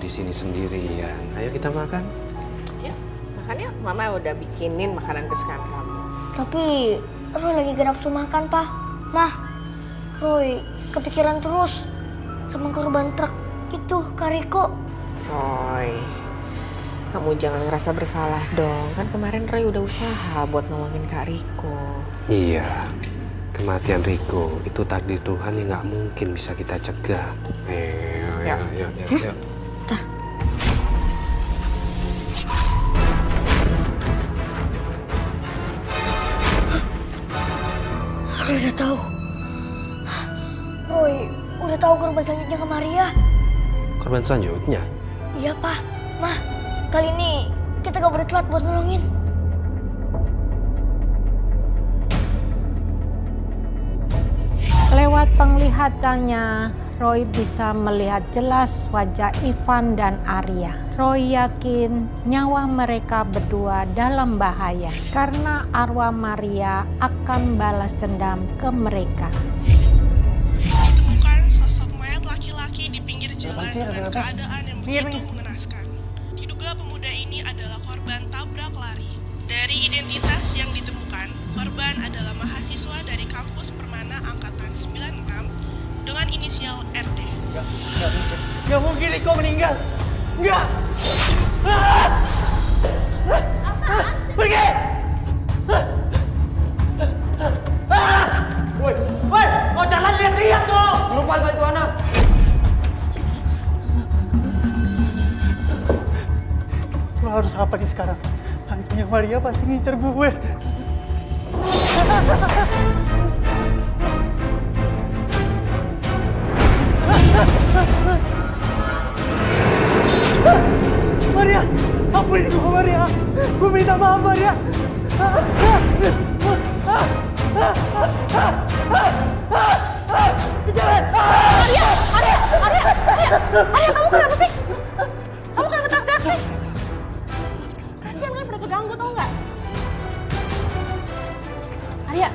di sini sendirian. Ayo kita makan. Ya, makan yuk. Mama udah bikinin makanan kesukaan kamu. Tapi Roy lagi gak nafsu makan, Pak. Mah, Roy kepikiran terus sama korban truk itu, Kak Riko. Roy, kamu jangan ngerasa bersalah dong. Kan kemarin Roy udah usaha buat nolongin Kak Riko. Iya, kematian Riko itu takdir Tuhan yang nggak mungkin bisa kita cegah. Yuk. Roy udah tahu. Roy udah tahu korban selanjutnya ke Maria. Korban selanjutnya? Iya, Pak. Mah, kali ini kita gak boleh telat buat nolongin. Lewat penglihatannya, Roy bisa melihat jelas wajah Ivan dan Arya. Roy yakin nyawa mereka berdua dalam bahaya karena arwah Maria akan balas dendam ke mereka. Ditemukan sosok mayat laki-laki di pinggir jalan dengan keadaan yang begitu mengenaskan. Diduga pemuda ini adalah korban tabrak lari. Dari identitas yang ditemukan, korban adalah mahasiswa dari kampus Permana angkatan 96 dengan inisial RD. Gak mungkin Riko meninggal. Enggak. Pergi. Woi, kau jalan lihat-lihat dong. Serupan kali itu anak. Gue harus apa nih sekarang? Hantunya Maria pasti ngincer gue. Maria, ampunin gue Maria. Gue minta maaf Maria. Jangan. Arya, kamu kenapa sih? Kamu kenapa teriak-teriak sih? Kasian kan pada keganggu, tau nggak? Arya,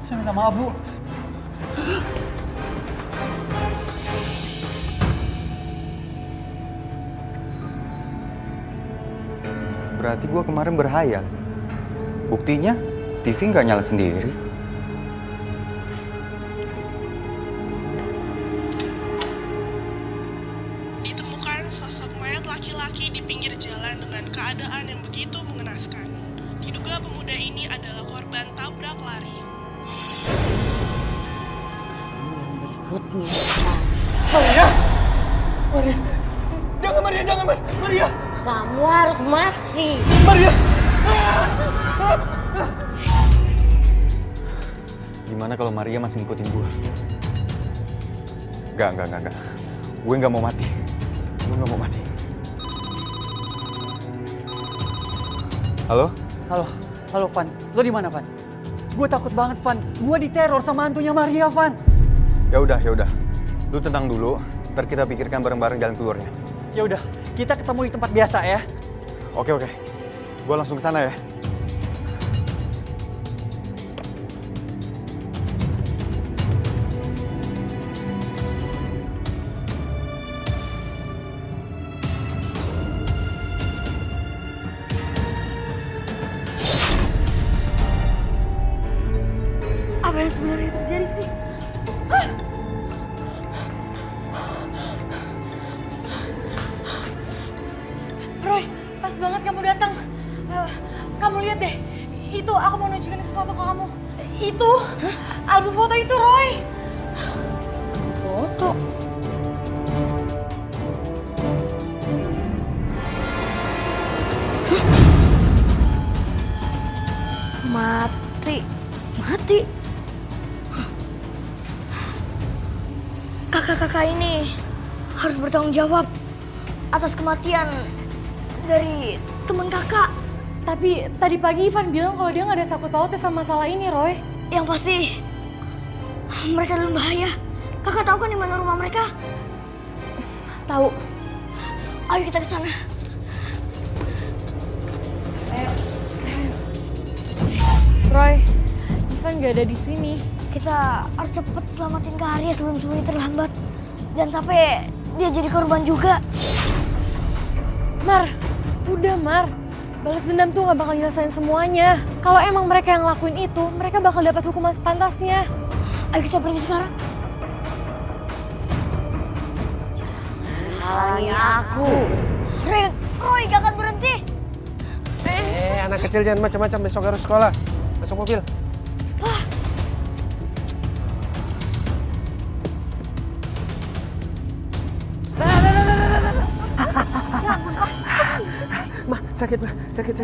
Saya minta maaf Bu. Berarti gue kemarin berhayal. Buktinya TV nggak nyala sendiri. Ditemukan sosok mayat laki-laki di pinggir jalan dengan keadaan yang begitu mengenaskan. Diduga pemuda ini adalah korban tabrak lari. Maria! Maria! Jangan Maria, jangan Maria! kamu harus mati. Maria! Gimana kalau Maria masih ngikutin gue? Enggak. Gue nggak mau mati. Halo? Halo Van, lo di mana Van? Gue takut banget Van, gue diteror sama hantunya Maria Van. Ya udah. Lu tenang dulu. Ntar kita pikirkan bareng-bareng jalan keluarnya. Ya udah, kita ketemu di tempat biasa ya. Oke. Gue langsung ke sana ya. Apa yang sebenarnya terjadi sih? Roy, pas banget kamu datang. Kamu lihat deh, itu aku mau nunjukin sesuatu ke kamu. Itu, album foto itu Roy. Foto? Mati. Kakak-kakak ini harus bertanggung jawab atas kematian dari teman kakak. Tapi tadi pagi Ivan bilang kalau dia nggak ada sangkut pautnya sama masalah ini, Roy. Yang pasti mereka dalam bahaya. Kakak tahu kan di mana rumah mereka? Tahu. Ayo kita ke sana. Roy, Ivan nggak ada di sini. Kita harus cepet selamatin Kak Arya sebelum semuanya terlambat. Dan sampai dia jadi korban juga. Mar, udah Mar. Balas dendam tuh gak bakal nyelesain semuanya. Kalau emang mereka yang ngelakuin itu, mereka bakal dapat hukuman sepantasnya. Ayo kita pergi sekarang. Halangi aku. Roy gak akan berhenti. Anak kecil jangan macam-macam, besok harus sekolah. Masuk mobil. Ma, sakit, Ma. Sakit.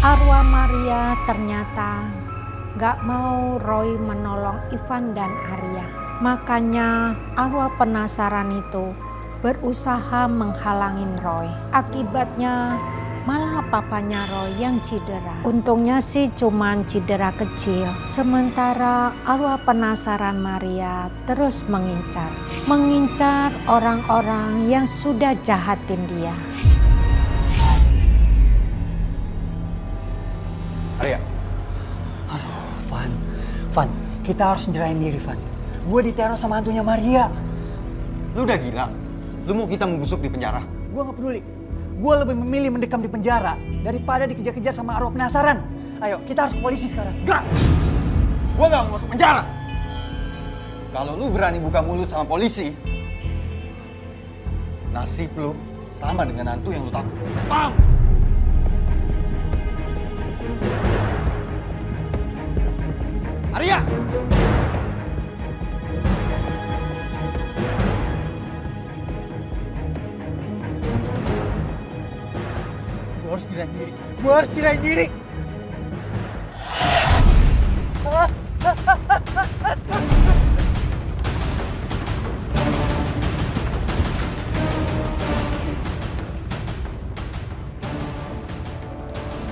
Arwah Maria ternyata gak mau Roy menolong Ivan dan Arya. Makanya arwah penasaran itu berusaha menghalangin Roy. Akibatnya malah papanya Roy yang cedera. Untungnya sih cuman cedera kecil. Sementara arwah penasaran Maria terus mengincar orang-orang yang sudah jahatin dia. Arya, Van, kita harus nyerahin diri, Van. Gue diteror sama hantunya Maria. lu udah gila? Lu mau kita membusuk di penjara? Gue gak peduli. Gue lebih memilih mendekam di penjara daripada dikejar-kejar sama arwah penasaran. Ayo, kita harus ke polisi sekarang. Enggak! Gua gak mau masuk penjara! Kalau lu berani buka mulut sama polisi, nasib lu sama dengan hantu yang lu takut. Paham? Arya! Gue harus nyerahin diri.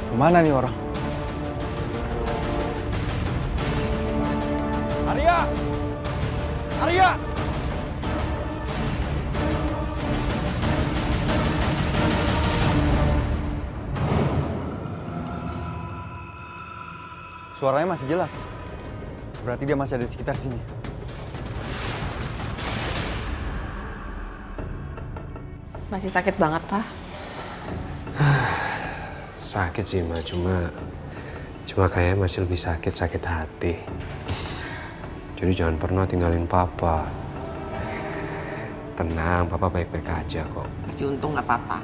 Kemana nih orang? Arya! Suaranya masih jelas. Berarti dia masih ada di sekitar sini. Masih sakit banget, Pak. Sakit sih, Ma. Cuma kayaknya masih lebih sakit hati. Jadi jangan pernah tinggalin Papa. Tenang, Papa baik-baik aja kok. Masih untung nggak apa-apa.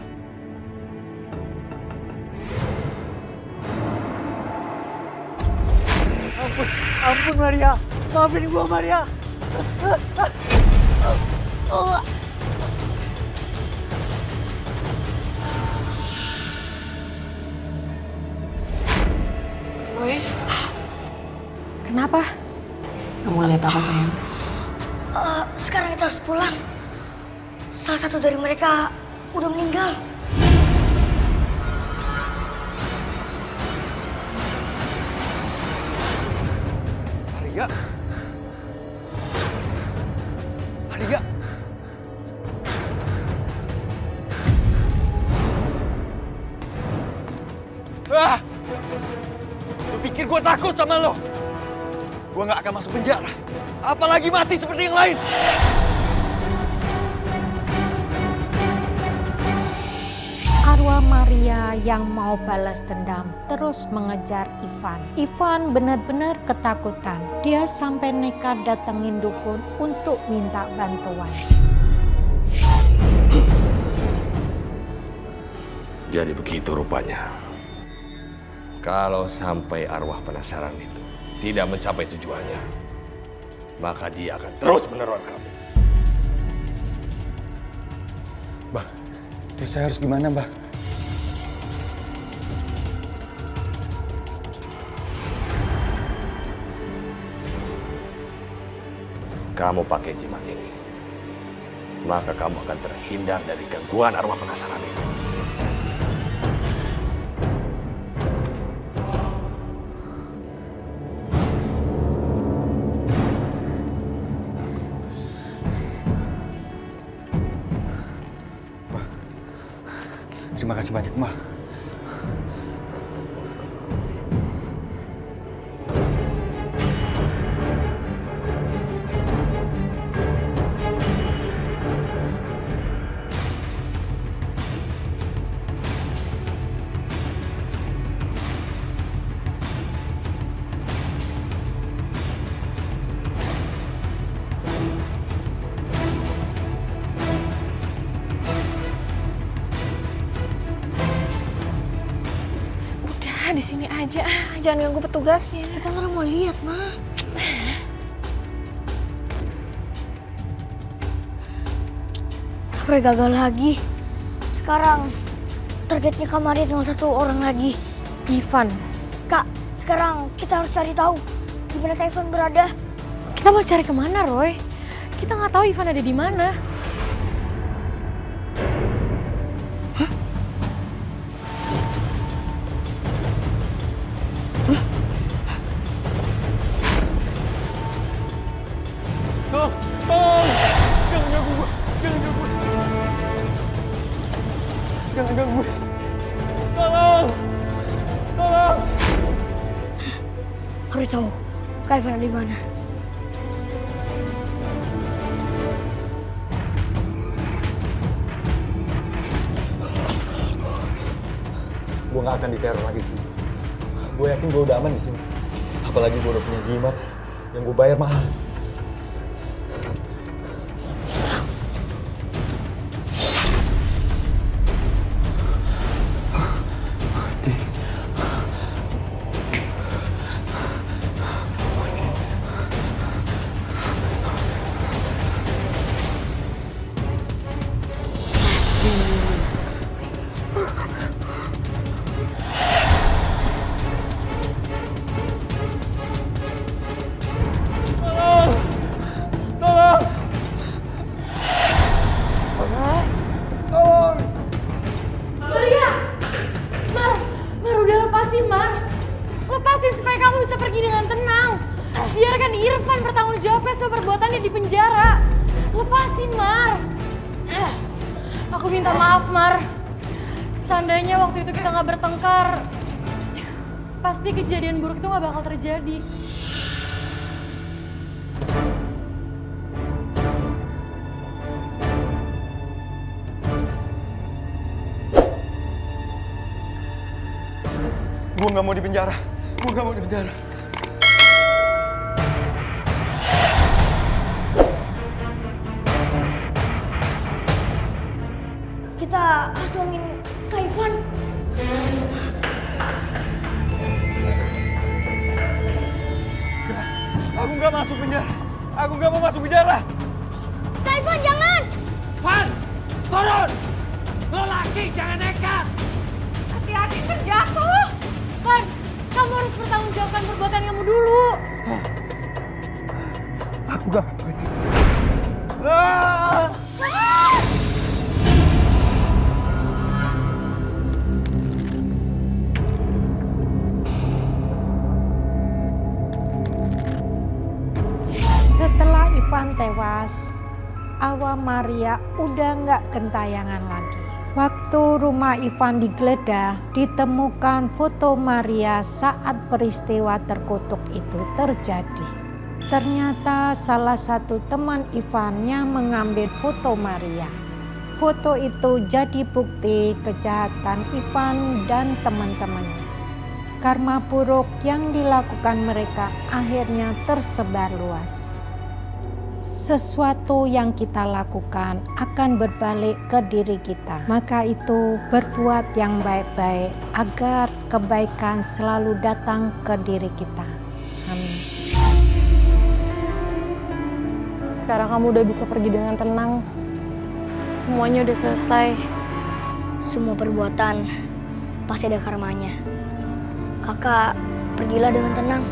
Ampun Maria. Maafin gue, Maria. Roy, kenapa? Kamu lihat apa, sayang? Sekarang kita harus pulang. Salah satu dari mereka udah meninggal. Arya! Arya! Ah! Lu pikir gue takut sama lo? Gue gak akan masuk penjara. Apalagi mati seperti yang lain. Arwah Maria yang mau balas dendam terus mengejar Ivan. Ivan benar-benar ketakutan. Dia sampai nekat datengin dukun untuk minta bantuan. Jadi begitu rupanya. Kalau sampai arwah penasaran itu tidak mencapai tujuannya, maka dia akan terus meneror kamu. Bah, terus saya harus gimana, Bah? Kamu pakai jimat ini, maka kamu akan terhindar dari gangguan arwah penasaran itu. Terima kasih banyak, Mbak. di sini aja. Jangan ganggu petugasnya. Tapi kan orang mau lihat, Ma. Roy gagal lagi. Sekarang targetnya Kamaria tinggal 1 orang lagi. Ivan. Kak, sekarang kita harus cari tahu di mana Kak Ivan berada. Kita mau cari kemana, Roy? Kita nggak tahu Ivan ada di mana. Tolong! Jangan ganggu gue! Jangan ganggu gue! Jangan ganggu gue! Tolong! Tolong! Harus tahu Kak Ivan ada di mana. Gue gak akan diteror lagi sih. Gue yakin gue udah aman di sini. Apalagi gue udah punya jimat yang gue bayar mahal. Lepasin supaya kamu bisa pergi dengan tenang. Biarkan Irfan bertanggung jawab atas perbuatannya di penjara. Lepasin, Mar. Aku minta maaf, Mar. Seandainya waktu itu kita nggak bertengkar, pasti kejadian buruk itu nggak bakal terjadi. Gue gak mau di penjara. Gue gak mau di penjara. Kita harus tolongin Kak Ivan. Aku gak masuk penjara. Aku gak mau masuk penjara. Kak Ivan, jangan! Van, turun! Lo laki, jangan nekat! Hati-hati terjatuh. Van, kamu harus bertanggungjawabkan perbuatan kamu dulu. Aku gak mau mati. Ah! Setelah Ivan tewas, Awa Maria udah nggak gentayangan lagi. Waktu rumah Ivan digeledah, ditemukan foto Maria saat peristiwa terkutuk itu terjadi. Ternyata salah satu teman Ivan yang mengambil foto Maria. Foto itu jadi bukti kejahatan Ivan dan teman-temannya. Karma buruk yang dilakukan mereka akhirnya tersebar luas. Sesuatu yang kita lakukan akan berbalik ke diri kita. Maka itu berbuat yang baik-baik agar kebaikan selalu datang ke diri kita. Amin. Sekarang kamu udah bisa pergi dengan tenang. Semuanya udah selesai. Semua perbuatan pasti ada karmanya. Kakak, pergilah dengan tenang.